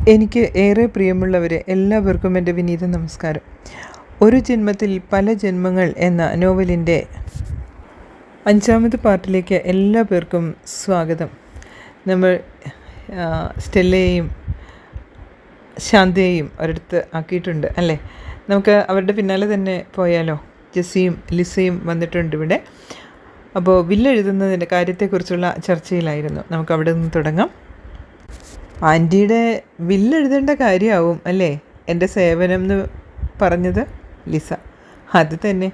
എനിക്ക് ഏറെ പ്രിയമുള്ളവരെ എല്ലാവർക്കും എൻ്റെ വിനീത നമസ്കാരം. ഒരു ജന്മത്തിൽ പല ജന്മങ്ങൾ എന്ന നോവലിൻ്റെ 5ാമത് പാർട്ടിലേക്ക് എല്ലാ പേർക്കും സ്വാഗതം. നമ്മൾ സ്റ്റെല്ലയെയും ശാന്തയെയും ഒരിടത്ത് ആക്കിയിട്ടുണ്ട് അല്ലേ. നമുക്ക് അവരുടെ പിന്നാലെ തന്നെ പോയാലോ. ജെസ്സിയും ലിസയും വന്നിട്ടുണ്ട് ഇവിടെ. അപ്പോൾ വില്ലെഴുതുന്നതിൻ്റെ കാര്യത്തെക്കുറിച്ചുള്ള ചർച്ചയിലായിരുന്നു. നമുക്ക് അവിടെ നിന്ന് തുടങ്ങാം. ആൻറ്റിയുടെ വില്ലെഴുതേണ്ട കാര്യമാവും അല്ലേ എൻ്റെ സേവനം എന്ന് പറഞ്ഞത് ലിസ. അത് തന്നെ.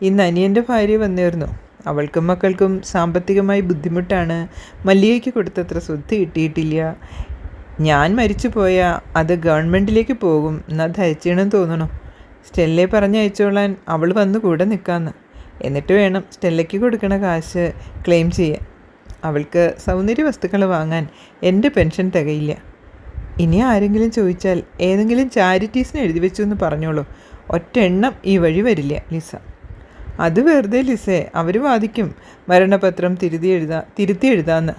ഇന്ന് അനിയൻ്റെ ഭാര്യ വന്നിരുന്നു. അവൾക്കും മക്കൾക്കും സാമ്പത്തികമായി ബുദ്ധിമുട്ടാണ്. മല്ലികയ്ക്ക് കൊടുത്തത്ര സ്വത്ത് കിട്ടിയിട്ടില്ല. ഞാൻ മരിച്ചു പോയാൽ അത് ഗവൺമെൻറ്റിലേക്ക് പോകും എന്നാൽ ധരിച്ചണമെന്ന് തോന്നണം. സ്റ്റെല്ലയെ പറഞ്ഞയച്ചോളാൻ അവൾ വന്ന് കൂടെ നിൽക്കാമെന്ന്. എന്നിട്ട് വേണം സ്റ്റെല്ലയ്ക്ക് കൊടുക്കണ കാശ് ക്ലെയിം ചെയ്യാൻ. അവൾക്ക് സൗന്ദര്യ വസ്തുക്കൾ വാങ്ങാൻ എൻ്റെ പെൻഷൻ തികയില്ല. ഇനി ആരെങ്കിലും ചോദിച്ചാൽ ഏതെങ്കിലും ചാരിറ്റീസിന് എഴുതി വെച്ചു എന്ന് പറഞ്ഞോളൂ. ഒറ്റ എണ്ണം ഈ വഴി വരില്ല ലിസ. അത് വെറുതെ ലിസേ, അവർ വാദിക്കും മരണപത്രം തിരുത്തി എഴുതാമെന്ന്.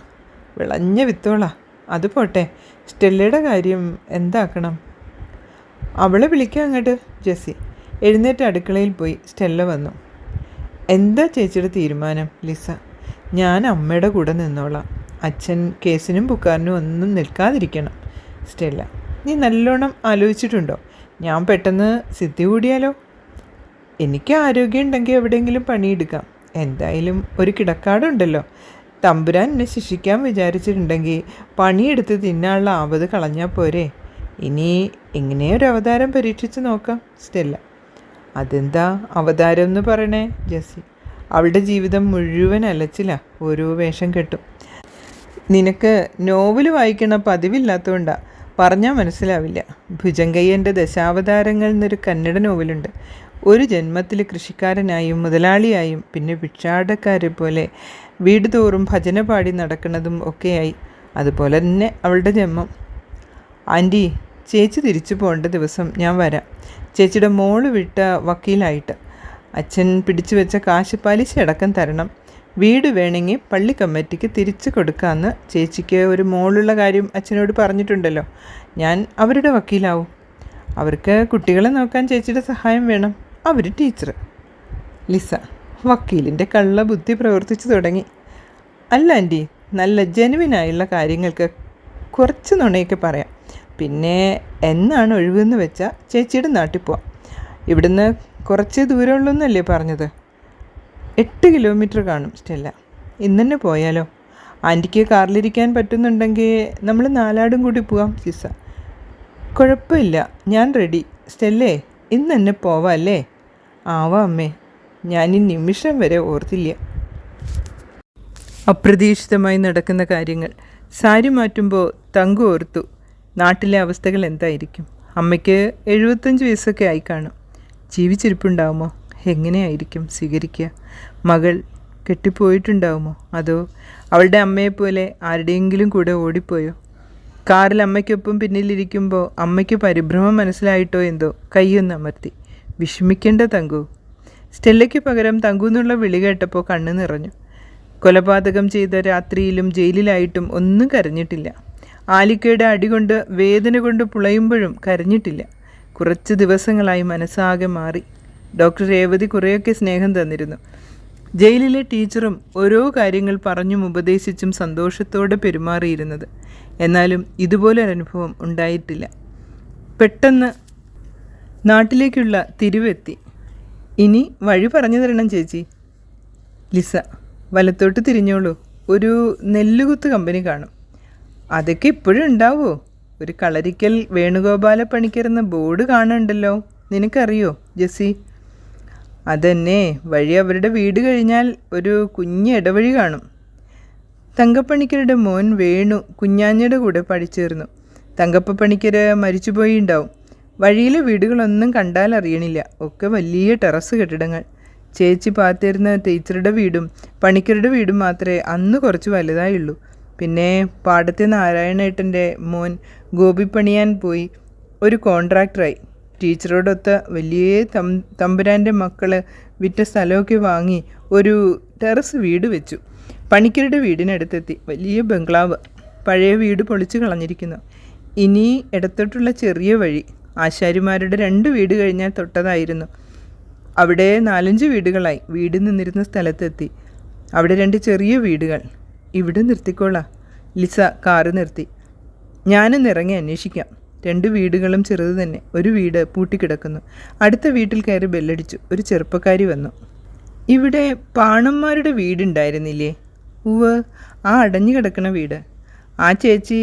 വിളഞ്ഞ വിത്തോളാ. അത് പോട്ടെ, സ്റ്റെല്ലയുടെ കാര്യം എന്താക്കണം? അവളെ വിളിക്കാം അങ്ങോട്ട്. ജെസ്സി എഴുന്നേറ്റ് അടുക്കളയിൽ പോയി. സ്റ്റെല്ല വന്നു. എന്താ ചേച്ചിയുടെ തീരുമാനം ലിസ? ഞാൻ അമ്മയുടെ കൂടെ നിന്നോളാം. അച്ഛൻ കേസിനും പുക്കാറിനും ഒന്നും നിൽക്കാതിരിക്കണം. സ്റ്റെല്ല, നീ നല്ലോണം ആലോചിച്ചിട്ടുണ്ടോ? ഞാൻ പെട്ടെന്ന് സിദ്ധി കൂടിയാലോ? എനിക്ക് ആരോഗ്യമുണ്ടെങ്കിൽ എവിടെയെങ്കിലും പണിയെടുക്കാം. എന്തായാലും ഒരു കിടക്കാടുണ്ടല്ലോ. തമ്പുരാൻ എന്നെ ശിക്ഷിക്കാൻ വിചാരിച്ചിട്ടുണ്ടെങ്കിൽ പണിയെടുത്ത് തിന്നാനുള്ള ആവത് കളഞ്ഞാൽ പോരെ. ഇനി ഇങ്ങനെ ഒരു അവതാരം പരീക്ഷിച്ച് നോക്കാം. സ്റ്റെല്ല, അതെന്താ അവതാരം എന്ന് പറയണേ? ജെസ്സി, അവളുടെ ജീവിതം മുഴുവൻ അലച്ചില്ല. ഓരോ വേഷം കെട്ടും. നിനക്ക് നോവൽ വായിക്കണ പതിവില്ലാത്തതുകൊണ്ടാണ്. പറഞ്ഞാൽ മനസ്സിലാവില്ല. ഭുജങ്കയ്യൻ്റെ ദശാവതാരങ്ങൾ എന്നൊരു കന്നഡ നോവലുണ്ട്. ഒരു ജന്മത്തിൽ കൃഷിക്കാരനായും മുതലാളിയായും പിന്നെ ഭിക്ഷാടക്കാരെ പോലെ വീട് തോറും ഭജന പാടി നടക്കുന്നതും ഒക്കെയായി. അതുപോലെ തന്നെ അവളുടെ ജന്മം. ആൻറ്റി, ചേച്ചി തിരിച്ചു പോകേണ്ട ദിവസം ഞാൻ വരാം. ചേച്ചിയുടെ മോള് വിട്ട വക്കീലായിട്ട്. അച്ഛൻ പിടിച്ചു വെച്ച കാശ് പലിശ അടക്കം തരണം. വീട് വേണമെങ്കിൽ പള്ളി കമ്മിറ്റിക്ക് തിരിച്ചു കൊടുക്കാമെന്ന് ചേച്ചിക്ക് ഒരു മോളുള്ള കാര്യം അച്ഛനോട് പറഞ്ഞിട്ടുണ്ടല്ലോ. ഞാൻ അവരുടെ വക്കീലാവും. അവർക്ക് കുട്ടികളെ നോക്കാൻ ചേച്ചിയുടെ സഹായം വേണം. അവർ ടീച്ചർ. ലിസ, വക്കീലിൻ്റെ കള്ള ബുദ്ധി പ്രവർത്തിച്ചു തുടങ്ങി. അല്ല ആൻറ്റി, നല്ല ജെനുവിനായുള്ള കാര്യങ്ങൾക്ക് കുറച്ച് നുണയൊക്കെ പറയാം. പിന്നെ എന്നാണ് ഒഴിവെന്ന് വെച്ചാൽ ചേച്ചിയുടെ നാട്ടിൽ പോവാം. ഇവിടുന്ന് കുറച്ച് ദൂരമുള്ളൂന്നല്ലേ പറഞ്ഞത്? 8 കിലോമീറ്റർ കാണും. സ്റ്റെല്ല, ഇന്ന് തന്നെ പോയാലോ? ആൻറ്റിക്ക് കാറിലിരിക്കാൻ പറ്റുന്നുണ്ടെങ്കിൽ നമ്മൾ 4 കൂടി പോവാം. ലിസ, കുഴപ്പമില്ല, ഞാൻ റെഡി. സ്റ്റെല്ലേ, ഇന്ന് തന്നെ പോവാം അല്ലേ? ആവാം അമ്മേ. ഞാൻ ഈ നിമിഷം വരെ ഓർത്തില്ല. അപ്രതീക്ഷിതമായി നടക്കുന്ന കാര്യങ്ങൾ. സാരി മാറ്റുമ്പോൾ തങ്കു ഓർത്തു, നാട്ടിലെ അവസ്ഥകൾ എന്തായിരിക്കും? അമ്മയ്ക്ക് 75 വയസ്സൊക്കെ ആയി കാണും. ജീവിച്ചിരിപ്പുണ്ടാവുമോ? എങ്ങനെയായിരിക്കും സ്വീകരിക്കുക? മകൾ കെട്ടിപ്പോയിട്ടുണ്ടാവുമോ? അതോ അവളുടെ അമ്മയെപ്പോലെ ആരുടെയെങ്കിലും കൂടെ ഓടിപ്പോയോ? കാറിൽ അമ്മയ്ക്കൊപ്പം പിന്നിലിരിക്കുമ്പോൾ അമ്മയ്ക്ക് പരിഭ്രമം മനസ്സിലായിട്ടോ എന്തോ കൈയൊന്ന് അമർത്തി. വിഷമിക്കേണ്ട തങ്കു. സ്റ്റെല്ലയ്ക്ക് പകരം തങ്കു എന്നുള്ള വിളി കേട്ടപ്പോൾ കണ്ണു നിറഞ്ഞു. കൊലപാതകം ചെയ്ത രാത്രിയിലും ജയിലിലായിട്ടും ഒന്നും കരഞ്ഞിട്ടില്ല. ആലിക്കയുടെ അടികൊണ്ട് വേദന കൊണ്ട് പുളയുമ്പോഴും കരഞ്ഞിട്ടില്ല. കുറച്ച് ദിവസങ്ങളായി മനസ്സാകെ മാറി. ഡോക്ടർ രേവതി കുറേയൊക്കെ സ്നേഹം തന്നിരുന്നു. ജയിലിലെ ടീച്ചറും ഓരോ കാര്യങ്ങൾ പറഞ്ഞും ഉപദേശിച്ചും സന്തോഷത്തോടെ പെരുമാറിയിരുന്നത്. എന്നാലും ഇതുപോലൊരനുഭവം ഉണ്ടായിട്ടില്ല. പെട്ടെന്ന് നാട്ടിലേക്കുള്ള തിരിവെത്തി. ഇനി വഴി പറഞ്ഞു തരണം ചേച്ചി. ലിസ, വലത്തോട്ട് തിരിഞ്ഞോളൂ. ഒരു നെല്ലുകുത്ത് കമ്പനി കാണും. അതൊക്കെ ഇപ്പോഴും ഉണ്ടാവുമോ? ഒരു കളരിക്കൽ വേണുഗോപാല പണിക്കരെന്ന ബോർഡ് കാണുന്നുണ്ടല്ലോ. നിനക്കറിയോ ജെസ്സി? അതന്നെ. വഴി അവരുടെ വീട് കഴിഞ്ഞാൽ ഒരു കുഞ്ഞ് ഇടവഴി കാണും. തങ്കപ്പണിക്കരുടെ മോൻ വേണു കുഞ്ഞാഞ്ഞയുടെ കൂടെ പഠിച്ചേർന്നു. തങ്കപ്പ പണിക്കർ മരിച്ചുപോയി ഉണ്ടാവും. വഴിയിലെ വീടുകളൊന്നും കണ്ടാൽ അറിയണില്ല. ഒക്കെ വലിയ ടെറസ് കെട്ടിടങ്ങൾ. ചേച്ചി പാത്തിരുന്ന ടീച്ചറുടെ വീടും പണിക്കരുടെ വീടും മാത്രമേ അന്ന് കുറച്ച് വലുതായുള്ളൂ. പിന്നെ പാടത്തെ നാരായണേട്ടൻ്റെ മോൻ ഗോപി പണിയാൻ പോയി ഒരു കോൺട്രാക്ടറായി. ടീച്ചറോടൊത്ത് വലിയ തമ്പുരാൻ്റെ മക്കൾ വിറ്റ സ്ഥലമൊക്കെ വാങ്ങി ഒരു ടെറസ് വീട് വെച്ചു. പണിക്കരുടെ വീടിനടുത്തെത്തി. വലിയ ബംഗ്ലാവ്. പഴയ വീട് പൊളിച്ചു കളഞ്ഞിരിക്കുന്നു. ഇനി ഇടത്തോട്ടുള്ള ചെറിയ വഴി ആശാരിമാരുടെ 2 വീട് കഴിഞ്ഞാൽ തൊട്ടതായിരുന്നു. അവിടെ 4-5 വീടുകളായി. വീട് നിന്നിരുന്ന സ്ഥലത്തെത്തി. അവിടെ 2 ചെറിയ വീടുകൾ. ഇവിടെ നിർത്തിക്കോളാം. ലിസ കാറ് നിർത്തി. ഞാനൊന്ന് ഇറങ്ങി അന്വേഷിക്കാം. 2 വീടുകളും ചെറുത് തന്നെ. ഒരു വീട് പൂട്ടിക്കിടക്കുന്നു. അടുത്ത വീട്ടിൽ കയറി ബെല്ലടിച്ചു. ഒരു ചെറുപ്പക്കാരി വന്നു. ഇവിടെ പാണന്മാരുടെ വീടുണ്ടായിരുന്നില്ലേ? ഉവ്, ആ അടഞ്ഞു കിടക്കുന്ന വീട്. ആ ചേച്ചി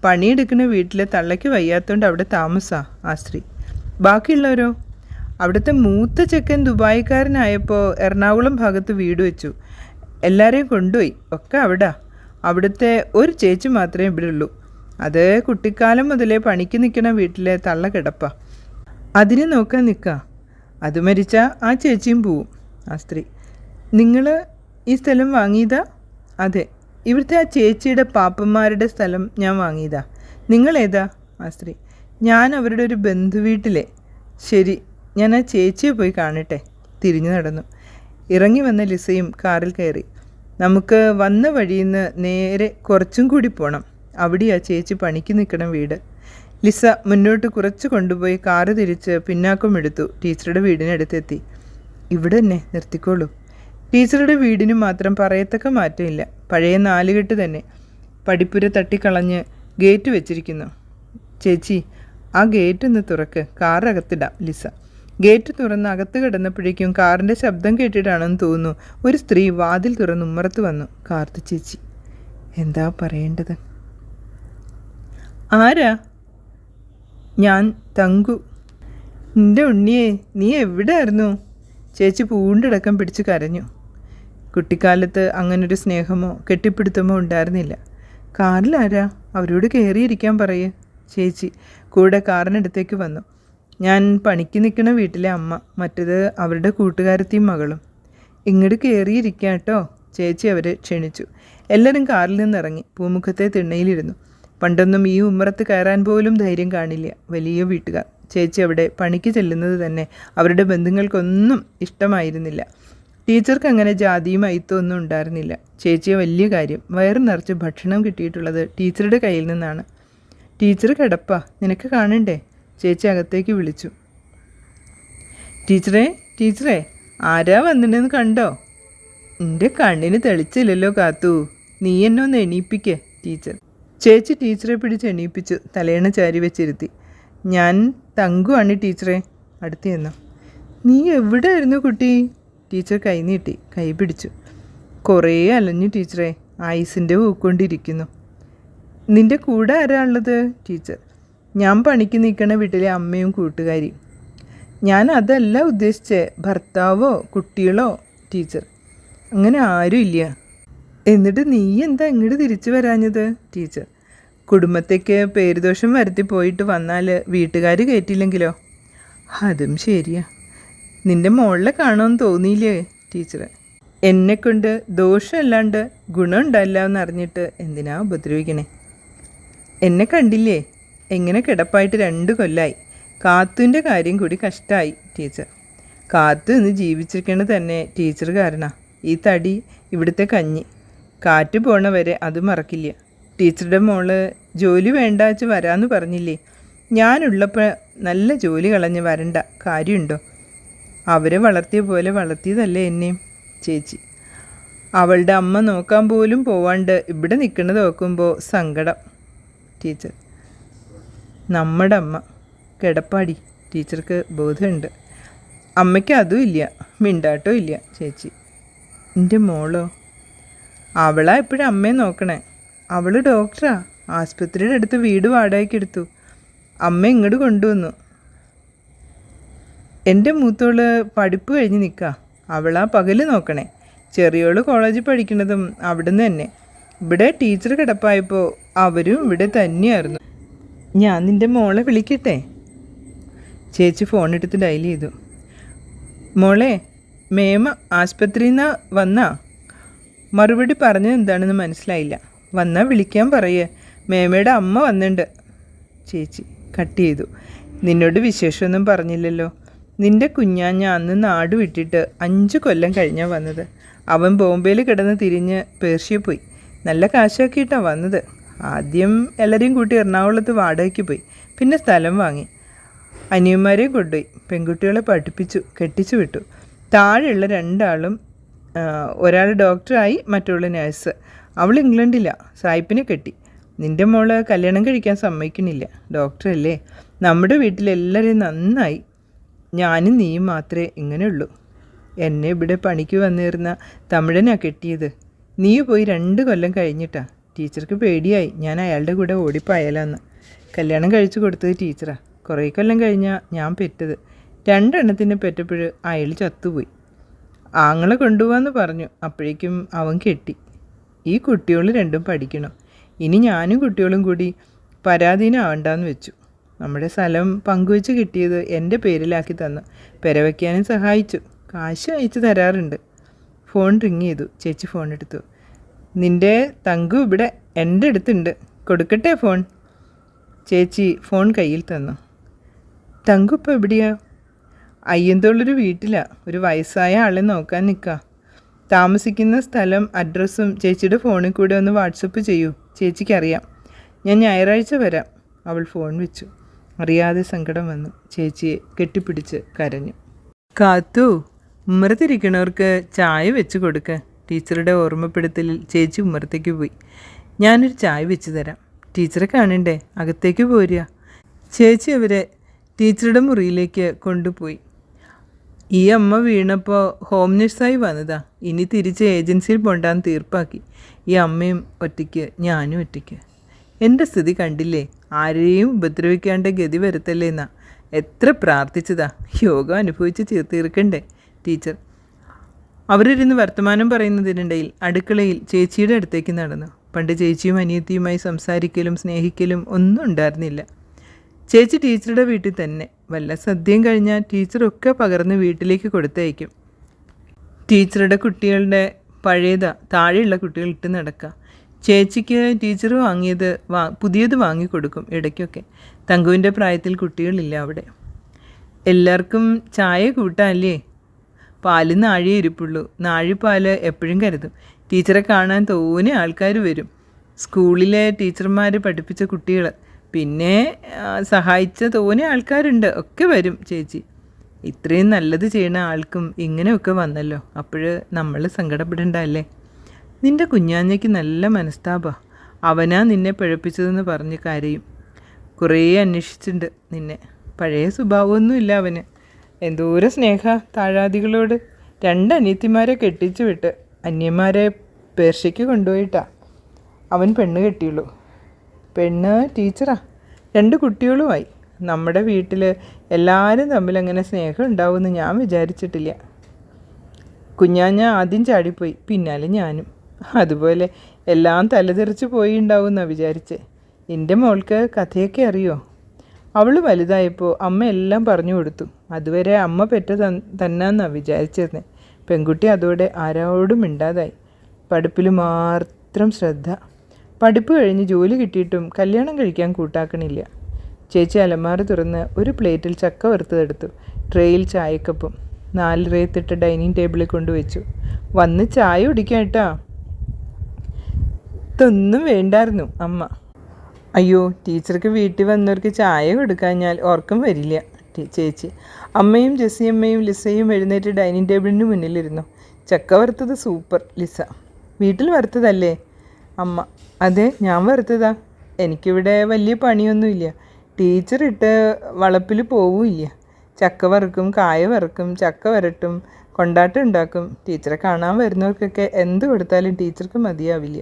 പണിയെടുക്കുന്ന വീട്ടിലെ തള്ളയ്ക്ക് വയ്യാത്തതുകൊണ്ട് അവിടെ താമസാ ആ സ്ത്രീ. ബാക്കിയുള്ളവരോ? അവിടുത്തെ മൂത്ത ചെക്കൻ ദുബായിക്കാരനായപ്പോൾ എറണാകുളം ഭാഗത്ത് വീട് വെച്ചു. എല്ലാവരെയും കൊണ്ടുപോയി. ഒക്കെ അവിടുത്തെ ഒരു ചേച്ചി മാത്രമേ ഇവിടെ ഉള്ളൂ. അത് കുട്ടിക്കാലം മുതലേ പണിക്ക് നിൽക്കുന്ന വീട്ടിലെ തള്ള കിടപ്പാ. അതിനെ നോക്കാൻ നിൽക്കുക. അത് മരിച്ചാൽ ആ ചേച്ചിയും പോവും. ആ സ്ത്രീ. നിങ്ങൾ ഈ സ്ഥലം വാങ്ങിയതാ? അതെ, ഇവിടുത്തെ ആ ചേച്ചിയുടെ പാപ്പന്മാരുടെ സ്ഥലം ഞാൻ വാങ്ങിയതാ. നിങ്ങളേതാ? ആ സ്ത്രീ. ഞാൻ അവരുടെ ഒരു ബന്ധുവീട്ടിലെ. ശരി, ഞാൻ ആ ചേച്ചിയെ പോയി കാണട്ടെ. തിരിഞ്ഞു നടന്നു. ഇറങ്ങി വന്ന ലിസയും കാറിൽ കയറി. നമുക്ക് വന്ന വഴിയിൽ നിന്ന് നേരെ കുറച്ചും കൂടി പോകണം. അവിടെയാ ചേച്ചി പണിക്ക് നിൽക്കണം വീട്. ലിസ മുന്നോട്ട് കുറച്ച് കൊണ്ടുപോയി കാറ് തിരിച്ച് പിന്നാക്കം എടുത്തു. ടീച്ചറുടെ വീടിനടുത്തെത്തി. ഇവിടെ തന്നെ നിർത്തിക്കോളൂ. ടീച്ചറുടെ വീടിന് മാത്രം പറയത്തക്ക മാറ്റമില്ല. പഴയ 4 കെട്ട് തന്നെ. പടിപ്പുര തട്ടിക്കളഞ്ഞ് ഗേറ്റ് വെച്ചിരിക്കുന്നു. ചേച്ചി, ആ ഗേറ്റ് ഒന്ന് തുറക്ക്, കാറകത്തിടാം. ലിസ ഗേറ്റ് തുറന്ന് അകത്ത് കിടന്നപ്പോഴേക്കും കാറിൻ്റെ ശബ്ദം കേട്ടിട്ടാണെന്ന് തോന്നുന്നു ഒരു സ്ത്രീ വാതിൽ തുറന്ന് ഉമ്മറത്ത് വന്നു. കാർത്തി ചേച്ചി. എന്താ പറയേണ്ടത്? ആരാ? ഞാൻ തങ്കു. എൻ്റെ ഉണ്ണിയെ, നീ എവിടെ ആയിരുന്നു? ചേച്ചി പൂണ്ടടക്കം പിടിച്ച് കരഞ്ഞു. കുട്ടിക്കാലത്ത് അങ്ങനൊരു സ്നേഹമോ കെട്ടിപ്പിടുത്തമോ ഉണ്ടായിരുന്നില്ല. കാറിലാരാ? അവരോട് കയറിയിരിക്കാൻ പറയേ. ചേച്ചി കൂടെ കാറിനടുത്തേക്ക് വന്നു. ഞാൻ പണിക്ക് നിൽക്കുന്ന വീട്ടിലെ അമ്മ, മറ്റത് അവരുടെ കൂട്ടുകാരത്തെയും മകളും. ഇങ്ങോട്ട് കയറിയിരിക്കാം കേട്ടോ. ചേച്ചി അവരെ ക്ഷണിച്ചു. എല്ലാവരും കാറിൽ നിന്നിറങ്ങി പൂമുഖത്തെ തിണ്ണയിലിരുന്നു. പണ്ടൊന്നും ഈ ഉമ്മറത്ത് കയറാൻ പോലും ധൈര്യം കാണില്ല വലിയ വീട്ടുകാർ. ചേച്ചി അവിടെ പണിക്ക് ചെല്ലുന്നത് തന്നെ അവരുടെ ബന്ധുക്കൾക്കൊന്നും ഇഷ്ടമായിരുന്നില്ല. ടീച്ചർക്ക് അങ്ങനെ ജാതിയും അയിത്തം ഒന്നും ഉണ്ടായിരുന്നില്ല. ചേച്ചിയെ വലിയ കാര്യം. വയറ് നിറച്ച് ഭക്ഷണം കിട്ടിയിട്ടുള്ളത് ടീച്ചറുടെ കയ്യിൽ നിന്നാണ്. ടീച്ചർ കിടപ്പാ, നിനക്ക് കാണണ്ടേ? ചേച്ചി അകത്തേക്ക് വിളിച്ചു. ടീച്ചറേ ആരാ വന്നിട്ടെന്ന് കണ്ടോ? എൻ്റെ കണ്ണിന് തെളിച്ചില്ലല്ലോ കാത്തു. നീ എന്നെ ഒന്ന് എണീപ്പിക്കേ. ടീച്ചർ. ചേച്ചി ടീച്ചറെ പിടിച്ച് എണീപ്പിച്ചു. തലയണ ചാരി വെച്ചിരുത്തി. ഞാൻ തങ്കുവാണ് ടീച്ചറെ. അടുത്ത് ചെന്നു. നീ എവിടെയായിരുന്നു കുട്ടി? ടീച്ചർ കൈ നീട്ടി. കൈ പിടിച്ചു. കുറേ അലഞ്ഞു ടീച്ചറെ. ആയുസിൻ്റെ ഊക്കൊണ്ടിരിക്കുന്നു. നിൻ്റെ കൂടെ ആരാ ഉള്ളത്? ടീച്ചർ. ഞാൻ പണിക്ക് നിൽക്കണ വീട്ടിലെ അമ്മയും കൂട്ടുകാരിയും. ഞാൻ അതല്ല ഉദ്ദേശിച്ചേ, ഭർത്താവോ കുട്ടികളോ. ടീച്ചർ. അങ്ങനെ ആരും ഇല്ല. എന്നിട്ട് നീ എന്താ ഇങ്ങോട്ട് തിരിച്ചു വരാഞ്ഞത്? ടീച്ചർ. കുടുംബത്തേക്ക് പേരുദോഷം വരുത്തി പോയിട്ട് വന്നാൽ വീട്ടുകാർ കയറ്റില്ലെങ്കിലോ? അതും ശരിയാ. നിൻ്റെ മോളെ കാണുമെന്ന് തോന്നിയില്ലേ? ടീച്ചർ. എന്നെക്കൊണ്ട് ദോഷമല്ലാണ്ട് ഗുണമുണ്ടല്ല എന്നറിഞ്ഞിട്ട് എന്തിനാ ഉപദ്രവിക്കണേ? എന്നെ കണ്ടില്ലേ? എങ്ങനെ കിടപ്പായിട്ട് 2 കൊല്ലമായി. കാത്തുവിൻ്റെ കാര്യം കൂടി കഷ്ടമായി. ടീച്ചർ. കാത്തു ഇന്ന് ജീവിച്ചിരിക്കണത് തന്നെ ടീച്ചർ കാരണമാണ്. ഈ തടി, ഇവിടുത്തെ കഞ്ഞി. കാറ്റ് പോണ വരെ അത് മറക്കില്ല. ടീച്ചറുടെ മോള് ജോലി വേണ്ട വെച്ച് വരാമെന്ന് പറഞ്ഞില്ലേ? ഞാനുള്ളപ്പോൾ നല്ല ജോലി കളഞ്ഞ് വരണ്ട കാര്യമുണ്ടോ? അവരെ വളർത്തിയ പോലെ വളർത്തിയതല്ലേ എന്നെയും. ചേച്ചി. അവളുടെ അമ്മ നോക്കാൻ പോലും പോവാണ്ട് ഇവിടെ നിൽക്കുന്നത് നോക്കുമ്പോൾ സങ്കടം. ടീച്ചർ. നമ്മുടെ അമ്മ കിടപ്പാടി. ടീച്ചർക്ക് ബോധമുണ്ട്. അമ്മയ്ക്ക് അതും ഇല്ല, മിണ്ടാട്ടോ ഇല്ല. ചേച്ചി. എൻ്റെ മോളോ? അവളാ എപ്പോഴും അമ്മയെ നോക്കണേ. അവൾ ഡോക്ടറാ. ആസ്പത്രിയുടെ അടുത്ത് വീട് വാടകയ്ക്ക് എടുത്തു. അമ്മ ഇങ്ങോട്ട് കൊണ്ടുവന്നു. എൻ്റെ മൂത്തോള് പഠിപ്പ് കഴിഞ്ഞ് നിൽക്കുക. അവളാ പകല് നോക്കണേ. ചെറിയോള് കോളേജിൽ പഠിക്കുന്നതും അവിടുന്ന് തന്നെ. ഇവിടെ ടീച്ചർ കിടപ്പായപ്പോൾ അവരും ഇവിടെ തന്നെയായിരുന്നു. ഞാൻ നിൻ്റെ മോളെ വിളിക്കട്ടെ? ചേച്ചി ഫോണെടുത്ത് ഡയൽ ചെയ്തു. മോളെ, മേമ ആസ്പത്രിയിൽ നിന്ന് വന്നാ? മറുപടി പറഞ്ഞത് എന്താണെന്ന് മനസ്സിലായില്ല. വന്നാൽ വിളിക്കാൻ പറയേ. മേമയുടെ അമ്മ വന്നിട്ടുണ്ട്. ചേച്ചി കട്ട് ചെയ്തു. നിന്നോട് വിശേഷമൊന്നും പറഞ്ഞില്ലല്ലോ. നിൻ്റെ കുഞ്ഞാഞ്ഞ അന്ന് നാട് വിട്ടിട്ട് 5 കൊല്ലം കഴിഞ്ഞാൽ വന്നത്. അവൻ ബോംബെയിൽ കിടന്ന് തിരിഞ്ഞ് പേർഷ്യ പോയി. നല്ല കാശാക്കിയിട്ടാണ് വന്നത്. ആദ്യം എല്ലാവരെയും കൂട്ടി എറണാകുളത്ത് വാടകയ്ക്ക് പോയി. പിന്നെ സ്ഥലം വാങ്ങി. അനിയന്മാരെയും കൊണ്ടുപോയി. പെൺകുട്ടികളെ പഠിപ്പിച്ചു, കെട്ടിച്ചു വിട്ടു. താഴെയുള്ള രണ്ടാളും ഒരാൾ ഡോക്ടറായി, മറ്റുള്ള നേഴ്സ്. അവൾ ഇംഗ്ലണ്ടിലാണ്. സായിപ്പിനെ കെട്ടി. നിൻ്റെ മോള് കല്യാണം കഴിക്കാൻ സമ്മതിക്കണില്ല. ഡോക്ടറല്ലേ. നമ്മുടെ വീട്ടിലെല്ലാവരെയും നന്നായി. ഞാനും നീയും മാത്രമേ ഇങ്ങനെയുള്ളൂ. എന്നെ ഇവിടെ പണിക്ക് വന്നിരുന്ന തമിഴനാ കെട്ടിയത്. നീ പോയി 2 കൊല്ലം കഴിഞ്ഞിട്ടാ. ടീച്ചർക്ക് പേടിയായി ഞാൻ അയാളുടെ കൂടെ ഓടിപ്പോയാലാന്ന്. കല്യാണം കഴിച്ചു കൊടുത്തത് ടീച്ചറാ. കുറേ കൊല്ലം കഴിഞ്ഞാൽ ഞാൻ പെറ്റത്. 2 എണ്ണത്തിനെ പെറ്റപ്പോൾ അയാൾ ചത്തുപോയി. ആങ്ങളെ കൊണ്ടുപോകാമെന്ന് പറഞ്ഞു. അപ്പോഴേക്കും അവൻ കെട്ടി. ഈ കുട്ടികൾ 2ഉം പഠിക്കണം. ഇനി ഞാനും കുട്ടികളും കൂടി പരാധീനമാവണ്ടെന്ന് വെച്ചു. നമ്മുടെ സ്ഥലം പങ്കുവെച്ച് കിട്ടിയത് എൻ്റെ പേരിലാക്കി തന്നു. പെരവയ്ക്കാനും സഹായിച്ചു. കാശ് അയച്ചു തരാറുണ്ട്. ഫോൺ റിങ് ചെയ്തു. ചേച്ചി ഫോൺ എടുത്തു. നിൻ്റെ തങ്കു ഇവിടെ എൻ്റെ അടുത്തുണ്ട്, കൊടുക്കട്ടെ ഫോൺ? ചേച്ചി ഫോൺ കയ്യിൽ തന്നു. തങ്കു ഇപ്പോൾ എവിടെയാ? അയ്യന്തോളൊരു വീട്ടിലാണ്. ഒരു വയസ്സായ ആളെ നോക്കാൻ നിൽക്കുക. താമസിക്കുന്ന സ്ഥലം അഡ്രസ്സും ചേച്ചിയുടെ ഫോണിൽ കൂടെ ഒന്ന് വാട്സപ്പ് ചെയ്യൂ. ചേച്ചിക്കറിയാം. ഞാൻ ഞായറാഴ്ച വരാം. അവൾ ഫോൺ വെച്ചു. അറിയാതെ സങ്കടം വന്നു. ചേച്ചിയെ കെട്ടിപ്പിടിച്ച് കരഞ്ഞു. കാത്തു, ഉമ്മറത്തിരിക്കണവർക്ക് ചായ വെച്ച് കൊടുക്ക. ടീച്ചറുടെ ഓർമ്മപ്പെടുത്തലിൽ ചേച്ചി ഉമ്മറത്തേക്ക് പോയി. ഞാനൊരു ചായ വെച്ച് തരാം. ടീച്ചറെ കാണണ്ടേ? അകത്തേക്ക് പോരുക. ചേച്ചി അവരെ ടീച്ചറുടെ മുറിയിലേക്ക് കൊണ്ടുപോയി. ഈ അമ്മ വീണപ്പോൾ ഹോം നഴ്സായി വന്നതാ. ഇനി തിരിച്ച് ഏജൻസിയിൽ പോണ്ടാന്ന് തീർപ്പാക്കി. ഈ അമ്മയും ഒറ്റയ്ക്ക്, ഞാനും ഒറ്റയ്ക്ക്. എൻ്റെ സ്ഥിതി കണ്ടില്ലേ? ആരെയും ഉപദ്രവിക്കാണ്ട് ഗതി വരുത്തല്ലേ എന്നാ എത്ര പ്രാർത്ഥിച്ചതാ. യോഗം അനുഭവിച്ച് തീർക്കണ്ടേ ടീച്ചർ. അവരിരുന്ന് വർത്തമാനം പറയുന്നതിനിടയിൽ അടുക്കളയിൽ ചേച്ചിയുടെ അടുത്തേക്ക് നടന്നു. പണ്ട് ചേച്ചിയും അനിയത്തിയുമായി സംസാരിക്കലും സ്നേഹിക്കലും ഒന്നും ഉണ്ടായിരുന്നില്ല. ചേച്ചി ടീച്ചറുടെ വീട്ടിൽ തന്നെ. വല്ല സദ്യയും കഴിഞ്ഞാൽ ടീച്ചറൊക്കെ പകർന്ന് വീട്ടിലേക്ക് കൊടുത്തയക്കും. ടീച്ചറുടെ കുട്ടികളുടെ പഴയതാ താഴെയുള്ള കുട്ടികൾ ഇട്ട് നടക്കുക. ചേച്ചിക്ക് ടീച്ചർ വാങ്ങിയത് പുതിയത് വാങ്ങിക്കൊടുക്കും ഇടയ്ക്കൊക്കെ. തങ്കുവിൻ്റെ പ്രായത്തിൽ കുട്ടികളില്ല അവിടെ. എല്ലാവർക്കും ചായ കൂട്ടാനല്ലേ? പാല് നാഴിയേ ഇരിപ്പുള്ളൂ. നാഴിപ്പാൽ എപ്പോഴും കരുതും. ടീച്ചറെ കാണാൻ തോനെ ആൾക്കാർ വരും. സ്കൂളിലെ ടീച്ചർമാർ പഠിപ്പിച്ച കുട്ടികൾ, പിന്നെ സഹായിച്ച തോനെ ആൾക്കാരുണ്ട്. ഒക്കെ വരും ചേച്ചി. ഇത്രയും നല്ലത് ചെയ്യുന്ന ആൾക്കും ഇങ്ങനെയൊക്കെ വന്നല്ലോ. അപ്പോൾ നമ്മൾ സങ്കടപ്പെടണ്ടല്ലേ? നിൻ്റെ കുഞ്ഞാഞ്ഞയ്ക്ക് നല്ല മനസ്താപമാണ്. അവനാ നിന്നെ പിഴപ്പിച്ചതെന്ന് പറഞ്ഞ് കരയും. കുറേ അന്വേഷിച്ചിട്ടുണ്ട് നിന്നെ. പഴയ സ്വഭാവമൊന്നുമില്ല അവന്. എന്തോരം സ്നേഹ താഴാദികളോട്. 2 അനിയത്തിമാരെ കെട്ടിച്ചു വിട്ട് അന്യന്മാരെ പേർഷ്യയ്ക്ക് കൊണ്ടുപോയിട്ടാ അവൻ പെണ്ണ് കെട്ടിയുള്ളൂ. പെണ്ണ് ടീച്ചറാ. 2 കുട്ടികളുമായി. നമ്മുടെ വീട്ടിൽ എല്ലാവരും തമ്മിൽ അങ്ങനെ സ്നേഹം ഉണ്ടാവുമെന്ന് ഞാൻ വിചാരിച്ചിട്ടില്ല. കുഞ്ഞാഞ്ഞ ആദ്യം ചാടിപ്പോയി, പിന്നാലെ ഞാനും. അതുപോലെ എല്ലാം തലതെറിച്ച് പോയി ഉണ്ടാവുമെന്നാണ് വിചാരിച്ചേ. എൻ്റെ മോൾക്ക് കഥയൊക്കെ അറിയോ? അവൾ വലുതായപ്പോൾ അമ്മ എല്ലാം പറഞ്ഞു കൊടുത്തു. അതുവരെ അമ്മ പെറ്റ തന്നാന്നാണ് വിചാരിച്ചിരുന്നത്. പെൺകുട്ടി അതോടെ ആരോടും മിണ്ടാതായി. പഠിപ്പിൽ മാത്രം ശ്രദ്ധ. പഠിപ്പ് കഴിഞ്ഞ് ജോലി കിട്ടിയിട്ടും കല്യാണം കഴിക്കാൻ കൂട്ടാക്കണില്ല. ചേച്ചി അലമാര തുറന്ന് ഒരു പ്ലേറ്റിൽ ചക്ക വറുത്തതെടുത്തു. ട്രേയിൽ ചായക്കപ്പും 4 റേത്തിട്ട് ഡൈനിങ് ടേബിളിൽ കൊണ്ടുവച്ചു. വന്ന് ചായ കുടിക്കാം കേട്ടാ. ഇതൊന്നും വേണ്ടായിരുന്നു അമ്മ. അയ്യോ, ടീച്ചർക്ക് വീട്ടിൽ വന്നവർക്ക് ചായ കൊടുക്കാഞ്ഞാൽ ഓർക്കം വരില്ല ചേച്ചി. അമ്മയും ജെസ്സിയമ്മയും ലിസയും എഴുന്നേറ്റ് ഡൈനിങ് ടേബിളിന് മുന്നിലിരുന്നു. ചക്ക വറുത്തത് സൂപ്പർ ലിസ. വീട്ടിൽ വറുത്തതല്ലേ? അമ്മ: അതെ, ഞാൻ വറുത്തതാ. എനിക്കിവിടെ വലിയ പണിയൊന്നുമില്ല. ടീച്ചറിട്ട് വളപ്പിൽ പോവില്ല. ചക്ക വറുക്കും, കായ വറുക്കും, ചക്ക വരട്ടും, കൊണ്ടാട്ടം ഉണ്ടാക്കും. ടീച്ചറെ കാണാൻ വരുന്നവർക്കൊക്കെ എന്ത് കൊടുത്താലും ടീച്ചർക്ക് മതിയാവില്ല.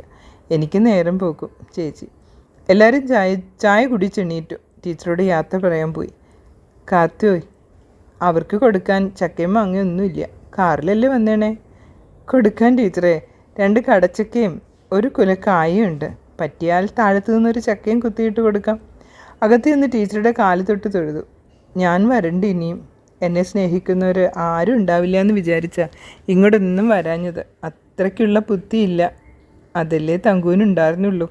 എനിക്ക് നേരം പോക്കും ചേച്ചി. എല്ലാവരും ചായ കുടിച്ചെണീറ്റു. ടീച്ചറോട് യാത്ര പറയാൻ പോയി. കാത്തോയ്, അവർക്ക് കൊടുക്കാൻ ചക്കയും മാങ്ങയൊന്നുമില്ല. കാറിലല്ലേ വന്നേണേ? കൊടുക്കാൻ ടീച്ചറെ. 2 കടച്ചക്കയും 1 കുല കായും ഉണ്ട്. പറ്റിയാൽ താഴത്തു നിന്നൊരു ചക്കയും കുത്തിയിട്ട് കൊടുക്കാം. അകത്ത് നിന്ന് ടീച്ചറുടെ കാല് തൊട്ട് തൊഴുതു. ഞാൻ വരണ്ട് ഇനിയും. എന്നെ സ്നേഹിക്കുന്നവർ ആരും ഉണ്ടാവില്ല എന്ന് വിചാരിച്ചാൽ ഇങ്ങോട്ടൊന്നും വരാഞ്ഞത്. അത്രയ്ക്കുള്ള ബുദ്ധിയില്ല. അതല്ലേ തങ്കുവിനുണ്ടായിരുന്നുള്ളൂ.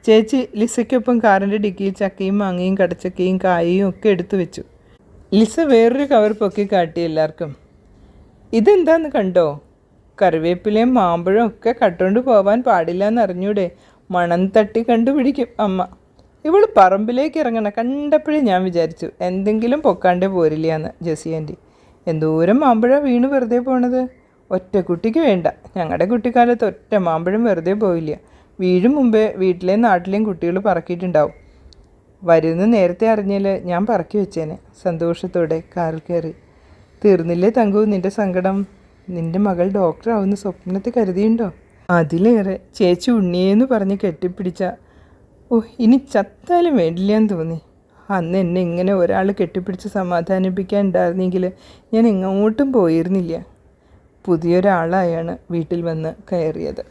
ചേച്ചി ലിസയ്ക്കൊപ്പം കാറിൻ്റെ ഡിക്കിയിൽ ചക്കയും മാങ്ങയും കടച്ചക്കയും കായയും ഒക്കെ എടുത്തു വെച്ചു. ലിസ വേറൊരു കവർ പൊക്കി കാട്ടി എല്ലാവർക്കും. ഇതെന്താന്ന് കണ്ടോ? കറിവേപ്പിലയും മാമ്പഴം ഒക്കെ കട്ടുകൊണ്ട് പോവാൻ പാടില്ല എന്നറിഞ്ഞൂടെ? മണം തട്ടി കണ്ടുപിടിക്കും അമ്മ. ഇവൾ പറമ്പിലേക്ക് ഇറങ്ങണ കണ്ടപ്പോഴേ ഞാൻ വിചാരിച്ചു എന്തെങ്കിലും പൊക്കാണ്ടേ പോരില്ലയെന്ന്. ജെസ്സി ആൻറ്റി, എന്തോരം മാമ്പഴം വീണ് വെറുതെ പോണത്. ഒറ്റ കുട്ടിക്ക് വേണ്ട, ഞങ്ങളുടെ കുട്ടിക്കാലത്ത് ഒറ്റ മാമ്പഴം വെറുതെ പോയില്ല. വീഴും മുമ്പേ വീട്ടിലെയും നാട്ടിലെയും കുട്ടികൾ പറക്കിയിട്ടുണ്ടാവും. വരുന്ന നേരത്തെ അറിഞ്ഞാൽ ഞാൻ പറക്കി വെച്ചേനെ. സന്തോഷത്തോടെ കാറിൽ കയറി. തീർന്നില്ലേ തങ്കു നിൻ്റെ സങ്കടം? നിൻ്റെ മകൾ ഡോക്ടറാവുന്ന സ്വപ്നത്തിൽ കരുതിയുണ്ടോ? അതിലേറെ ചേച്ചി ഉണ്ണിയേന്ന് പറഞ്ഞ് കെട്ടിപ്പിടിച്ച ഇനി ചത്താലും വേണ്ടില്ലെന്ന് തോന്നി. അന്ന് എന്നെ ഇങ്ങനെ ഒരാൾ കെട്ടിപ്പിടിച്ച് സമാധാനിപ്പിക്കാൻ ഉണ്ടായിരുന്നെങ്കിൽ ഞാൻ എങ്ങോട്ടും പോയിരുന്നില്ല. പുതിയൊരാളായാണ് വീട്ടിൽ വന്ന് കയറിയത്.